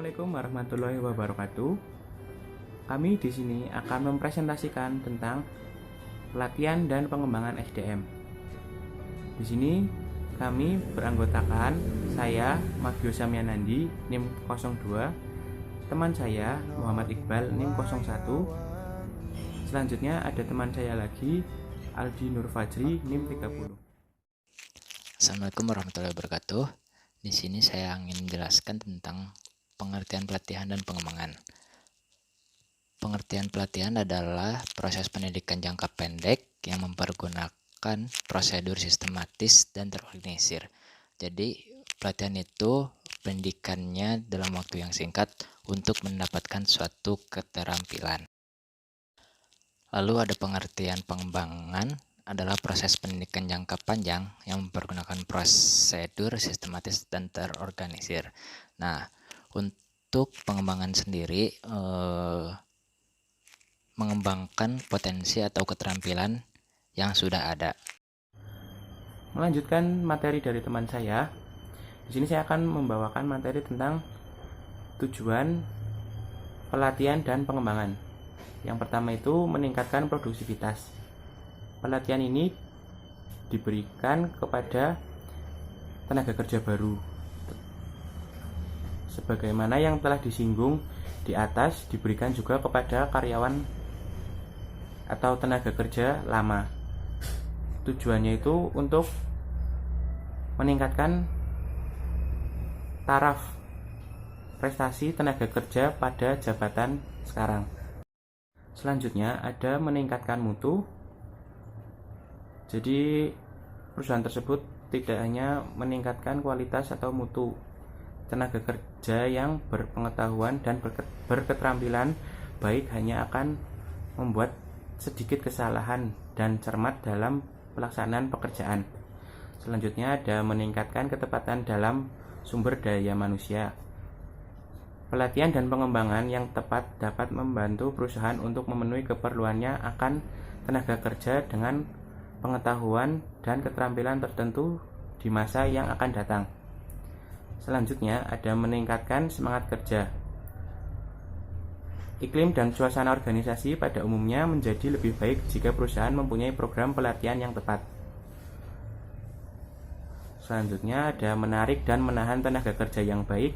Assalamualaikum warahmatullahi wabarakatuh. Kami di sini akan mempresentasikan tentang pelatihan dan pengembangan SDM. Di sini kami beranggotakan saya Magio Samyanandi NIM 02, teman saya Muhammad Iqbal NIM 01. Selanjutnya ada teman saya lagi Aldi Nur Fajri NIM 30. Assalamualaikum warahmatullahi wabarakatuh. Di sini saya ingin menjelaskan tentang pengertian pelatihan dan pengembangan. Pengertian pelatihan adalah proses pendidikan jangka pendek yang mempergunakan prosedur sistematis dan terorganisir. Jadi, pelatihan itu pendidikannya dalam waktu yang singkat untuk mendapatkan suatu keterampilan. Lalu ada pengertian pengembangan adalah proses pendidikan jangka panjang yang mempergunakan prosedur sistematis dan terorganisir. Nah, untuk pengembangan sendiri mengembangkan potensi atau keterampilan yang sudah ada. Melanjutkan materi dari teman saya, di sini saya akan membawakan materi tentang tujuan pelatihan dan pengembangan. Yang pertama itu meningkatkan produksivitas. Pelatihan ini diberikan kepada tenaga kerja baru. Sebagaimana yang telah disinggung di atas, diberikan juga kepada karyawan atau tenaga kerja lama. Tujuannya itu untuk meningkatkan taraf prestasi tenaga kerja pada jabatan sekarang. Selanjutnya ada meningkatkan mutu. Jadi perusahaan tersebut tidak hanya meningkatkan kualitas atau mutu tenaga kerja yang berpengetahuan dan berketerampilan baik, hanya akan membuat sedikit kesalahan dan cermat dalam pelaksanaan pekerjaan. Selanjutnya ada meningkatkan ketepatan dalam sumber daya manusia. Pelatihan dan pengembangan yang tepat dapat membantu perusahaan untuk memenuhi keperluannya akan tenaga kerja dengan pengetahuan dan keterampilan tertentu di masa yang akan datang. Selanjutnya ada meningkatkan semangat kerja. Iklim dan suasana organisasi pada umumnya menjadi lebih baik jika perusahaan mempunyai program pelatihan yang tepat. Selanjutnya ada menarik dan menahan tenaga kerja yang baik.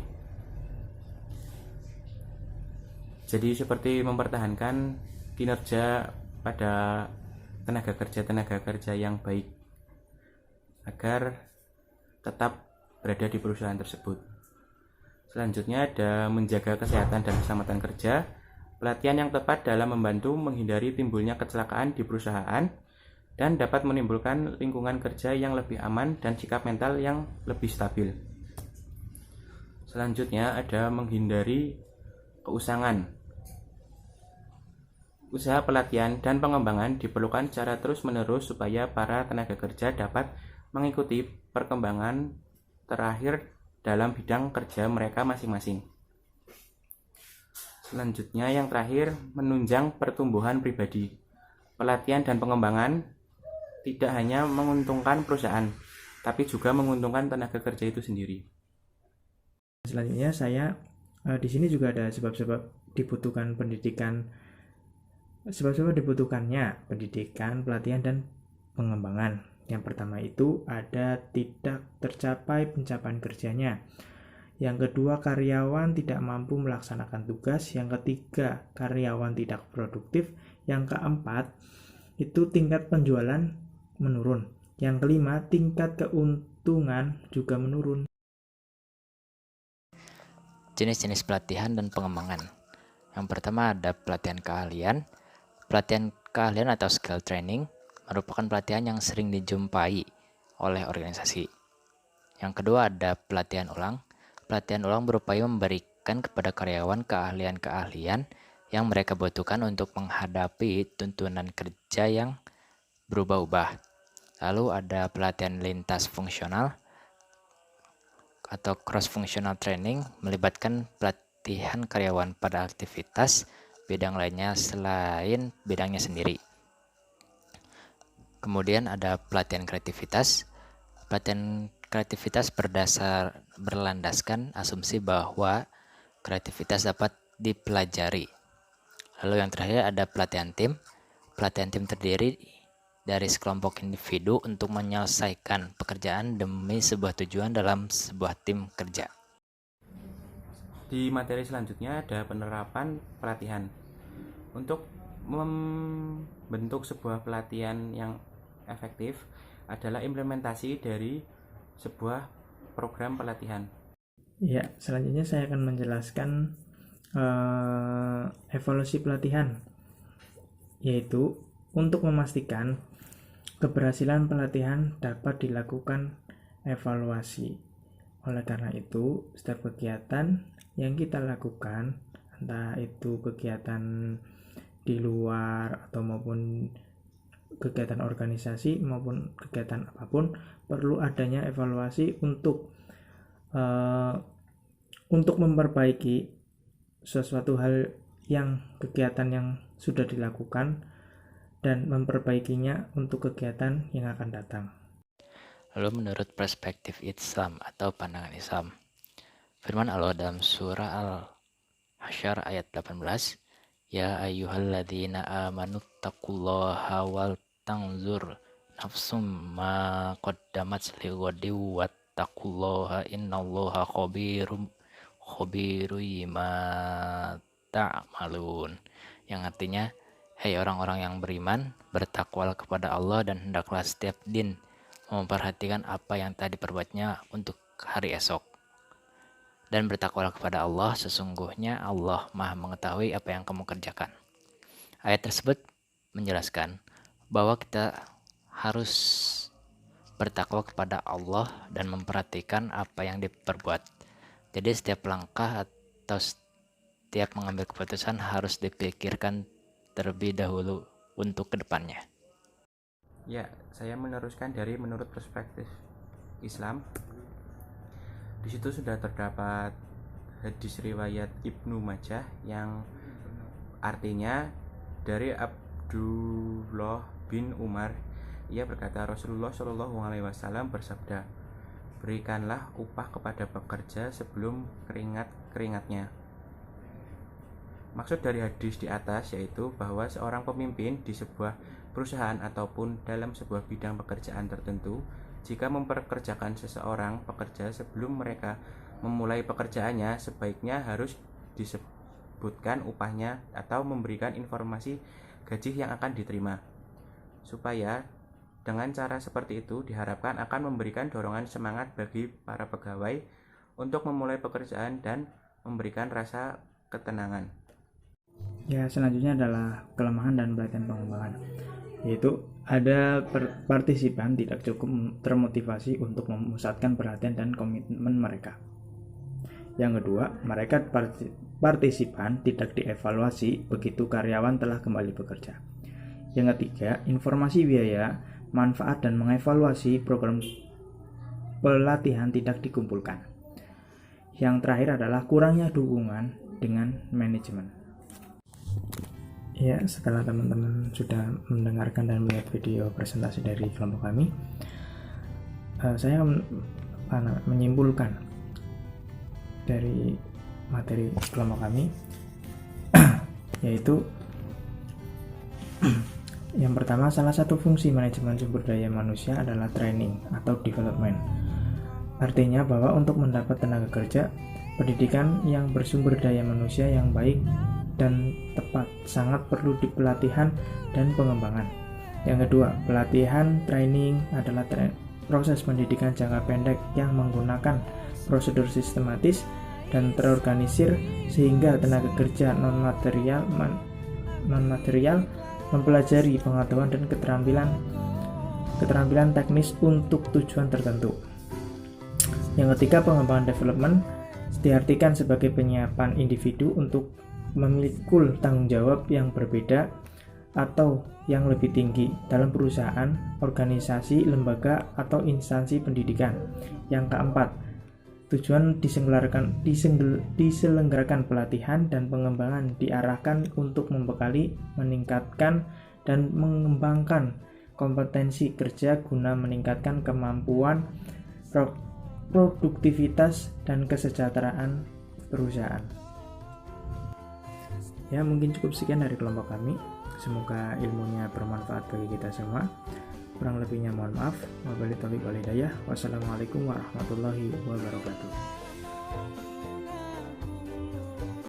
Jadi seperti mempertahankan kinerja pada tenaga kerja yang baik agar tetap berada di perusahaan tersebut. Selanjutnya ada menjaga kesehatan dan keselamatan kerja. Pelatihan yang tepat dalam membantu menghindari timbulnya kecelakaan di perusahaan dan dapat menimbulkan lingkungan kerja yang lebih aman dan sikap mental yang lebih stabil. Selanjutnya ada menghindari keusangan. Usaha pelatihan dan pengembangan diperlukan secara terus-menerus supaya para tenaga kerja dapat mengikuti perkembangan terakhir dalam bidang kerja mereka masing-masing. Selanjutnya yang terakhir, menunjang pertumbuhan pribadi. Pelatihan dan pengembangan tidak hanya menguntungkan perusahaan, tapi juga menguntungkan tenaga kerja itu sendiri. Selanjutnya saya di sini juga ada sebab-sebab dibutuhkannya pendidikan, pelatihan, dan pengembangan. Yang pertama itu ada tidak tercapai pencapaian kerjanya. Yang kedua, karyawan tidak mampu melaksanakan tugas. Yang ketiga, karyawan tidak produktif. Yang keempat, itu tingkat penjualan menurun. Yang kelima, tingkat keuntungan juga menurun. Jenis-jenis pelatihan dan pengembangan. Yang pertama ada pelatihan keahlian. Pelatihan keahlian atau skill training merupakan pelatihan yang sering dijumpai oleh organisasi. Yang kedua ada pelatihan ulang. Pelatihan ulang berupaya memberikan kepada karyawan keahlian-keahlian yang mereka butuhkan untuk menghadapi tuntunan kerja yang berubah-ubah. Lalu ada pelatihan lintas fungsional atau cross-functional training, melibatkan pelatihan karyawan pada aktivitas bidang lainnya selain bidangnya sendiri. Kemudian ada pelatihan kreativitas. Pelatihan kreativitas berlandaskan asumsi bahwa kreativitas dapat dipelajari. Lalu yang terakhir ada pelatihan tim. Pelatihan tim terdiri dari sekelompok individu untuk menyelesaikan pekerjaan demi sebuah tujuan dalam sebuah tim kerja. Di materi selanjutnya ada penerapan pelatihan. Untuk membentuk sebuah pelatihan yang efektif adalah implementasi dari sebuah program pelatihan. Ya, selanjutnya saya akan menjelaskan evaluasi pelatihan, yaitu untuk memastikan keberhasilan pelatihan dapat dilakukan evaluasi. Oleh karena itu, setiap kegiatan yang kita lakukan, entah itu kegiatan di luar atau maupun kegiatan organisasi maupun kegiatan apapun, perlu adanya evaluasi untuk memperbaiki sesuatu hal yang kegiatan yang sudah dilakukan dan memperbaikinya untuk kegiatan yang akan datang. Lalu menurut perspektif Islam atau pandangan Islam, firman Allah dalam surah Al-Hasyr ayat 18, Ya ayyuhalladzina amanu taqullaha wal tanzur nafsum ma qaddamat lighadin wattaqullaha innallaha khabirum bima ta'malun, yang artinya, hai orang-orang yang beriman, bertakwalah kepada Allah dan hendaklah setiap din memperhatikan apa yang telah diperbuatnya untuk hari esok. Dan bertakwalah kepada Allah, sesungguhnya Allah Maha mengetahui apa yang kamu kerjakan. Ayat tersebut menjelaskan bahwa kita harus bertakwa kepada Allah dan memperhatikan apa yang diperbuat. Jadi setiap langkah atau setiap mengambil keputusan harus dipikirkan terlebih dahulu untuk kedepannya. Ya, saya meneruskan dari menurut perspektif Islam. Di situ sudah terdapat hadis riwayat Ibnu Majah yang artinya dari Abdullah bin Umar, ia berkata, Rasulullah Shallallahu Alaihi Wasallam bersabda, berikanlah upah kepada pekerja sebelum keringatnya. Maksud dari hadis di atas yaitu bahwa seorang pemimpin di sebuah perusahaan ataupun dalam sebuah bidang pekerjaan tertentu, jika mempekerjakan seseorang pekerja sebelum mereka memulai pekerjaannya, sebaiknya harus disebutkan upahnya atau memberikan informasi gaji yang akan diterima, supaya dengan cara seperti itu diharapkan akan memberikan dorongan semangat bagi para pegawai untuk memulai pekerjaan dan memberikan rasa ketenangan. Ya, selanjutnya adalah kelemahan dan pelatihan pengembangan, yaitu ada partisipan tidak cukup termotivasi untuk memusatkan perhatian dan komitmen mereka. Yang kedua, mereka partisipan tidak dievaluasi begitu karyawan telah kembali bekerja. Yang ketiga, informasi biaya, manfaat dan mengevaluasi program pelatihan tidak dikumpulkan. Yang terakhir adalah kurangnya dukungan dengan manajemen. Ya, setelah teman-teman sudah mendengarkan dan melihat video presentasi dari kelompok kami, saya menyimpulkan dari materi kelompok kami yaitu yang pertama, salah satu fungsi manajemen sumber daya manusia adalah training atau development. Artinya bahwa untuk mendapat tenaga kerja, pendidikan yang bersumber daya manusia yang baik dan tepat sangat perlu di pelatihan dan pengembangan. Yang kedua, pelatihan training adalah proses pendidikan jangka pendek yang menggunakan prosedur sistematis dan terorganisir sehingga tenaga kerja non-material mempelajari pengetahuan dan keterampilan teknis untuk tujuan tertentu. Yang ketiga, pengembangan development diartikan sebagai penyiapan individu untuk memikul tanggung jawab yang berbeda atau yang lebih tinggi dalam perusahaan, organisasi, lembaga, atau instansi pendidikan. Yang keempat, tujuan diselenggarakan pelatihan dan pengembangan diarahkan untuk membekali, meningkatkan, dan mengembangkan kompetensi kerja guna meningkatkan kemampuan, produktivitas, dan kesejahteraan perusahaan. Ya, mungkin cukup sekian dari kelompok kami. Semoga ilmunya bermanfaat bagi kita semua. Kurang lebihnya mohon maaf. Wabillahi taufiq wal hidayah. Wassalamualaikum warahmatullahi wabarakatuh.